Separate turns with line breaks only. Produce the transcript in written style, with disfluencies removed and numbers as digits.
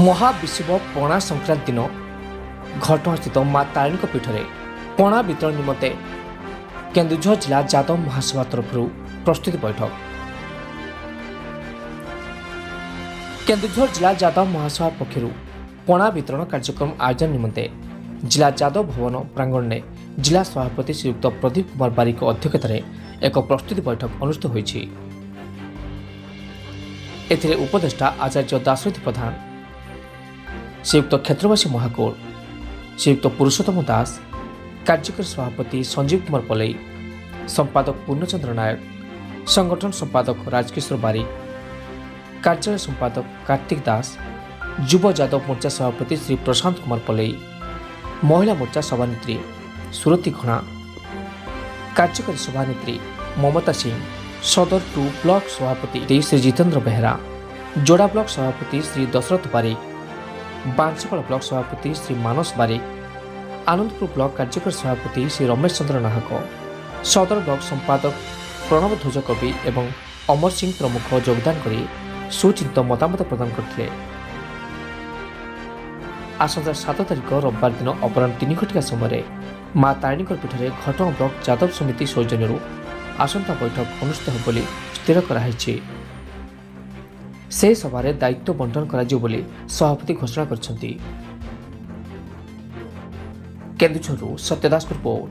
ମହାବିଷୁବ ପଣା ସଂକ୍ରାନ୍ତି ଦିନ ଘଟଣାସ୍ଥିତ ମା ତାରିଣୀଙ୍କ ପୀଠରେ ପଣା ବିତରଣ ନିମନ୍ତେ କେନ୍ଦୁଝର ଜିଲ୍ଲା ଯାଦବ ମହାସଭା ତରଫରୁ ପ୍ରସ୍ତୁତି ବୈଠକ। କେନ୍ଦୁଝର ଜିଲ୍ଲା ଯାଦବ ମହାସଭା ପକ୍ଷରୁ ପଣା ବିତରଣ କାର୍ଯ୍ୟକ୍ରମ ଆୟୋଜନ ନିମନ୍ତେ ଜିଲ୍ଲା ଯାଦବ ଭବନ ପ୍ରାଙ୍ଗଣରେ ଜିଲ୍ଲା ସଭାପତି ଶ୍ରୀଯୁକ୍ତ ପ୍ରଦୀପ କୁମାର ବାରିକଙ୍କ ଅଧ୍ୟକ୍ଷତାରେ ଏକ ପ୍ରସ୍ତୁତି ବୈଠକ ଅନୁଷ୍ଠିତ ହୋଇଛି। ଏଥିରେ ଉପଦେଷ୍ଟା ଆଚାର୍ଯ୍ୟ ଦାଶରଥୀ ପ୍ରଧାନ, ଶ୍ରୀଯୁକ୍ତ କ୍ଷେତ୍ରବାସୀ ମହାକୁଡ଼, ଶ୍ରୀଯୁକ୍ତ ପୁରୁଷୋତ୍ତମ ଦାସ, କାର୍ଯ୍ୟକାରୀ ସଭାପତି ସଞ୍ଜୀବ କୁମାର ପଲେଇ, ସମ୍ପାଦକ ପୂର୍ଣ୍ଣଚନ୍ଦ୍ର ନାୟକ, ସଂଗଠନ ସମ୍ପାଦକ ରାଜକିଶୋର ବାରିକ, କାର୍ଯ୍ୟାଳୟ ସମ୍ପାଦକ କାର୍ତ୍ତିକ ଦାସ, ଯୁବ ଯାଦବ ମୋର୍ଚ୍ଚା ସଭାପତି ଶ୍ରୀ ପ୍ରଶାନ୍ତ କୁମାର ପଲେଇ, ମହିଳା ମୋର୍ଚ୍ଚା ସଭାନେତ୍ରୀ ସୁରତି ଘଣା, କାର୍ଯ୍ୟକାରୀ ସଭାନେତ୍ରୀ ମମତା ସିଂ, ସଦର 2 ବ୍ଲକ ସଭାପତି ଶ୍ରୀ ଜିତେନ୍ଦ୍ର ବେହେରା, ଯୋଡ଼ା ବ୍ଲକ ସଭାପତି ଶ୍ରୀ ଦଶରଥ ବାରିକ, ବାଂଶପାଳ ବ୍ଲକ ସଭାପତି ଶ୍ରୀ ମାନସ ବାରିକ, ଆନନ୍ଦପୁର ବ୍ଲକ କାର୍ଯ୍ୟକାରୀ ସଭାପତି ଶ୍ରୀ ରମେଶ ଚନ୍ଦ୍ର ନାହକ, ସଦର ବ୍ଲକ ସମ୍ପାଦକ ପ୍ରଣବ ଧ୍ୱଜ କବି ଏବଂ ଅମର ସିଂ ପ୍ରମୁଖ ଯୋଗଦାନ କରି ସୁଚିନ୍ତିତ ମତାମତ ପ୍ରଦାନ କରିଥିଲେ। ଆସନ୍ତା 7 ତାରିଖ ରବିବାର ଦିନ ଅପରାହ୍ନ 3 ଘଟିକା ସମୟରେ ମା ତାରିଣୀଙ୍କ ପୀଠରେ ଘଟଗାଁ ବ୍ଲକ ଯାଦବ ସମିତି ସୌଜନ୍ୟରୁ ଆସନ୍ତା ବୈଠକ ଅନୁଷ୍ଠିତ ହେବ ବୋଲି ସ୍ଥିର କରାଯାଇଛି। ସେହି ସଭାରେ ଦାୟିତ୍ୱ ବଣ୍ଟନ କରାଯିବ ବୋଲି ସଭାପତି ଘୋଷଣା କରିଛନ୍ତି। କେନ୍ଦୁଝରରୁ ସତ୍ୟ ଦାସଙ୍କ ରିପୋର୍ଟ।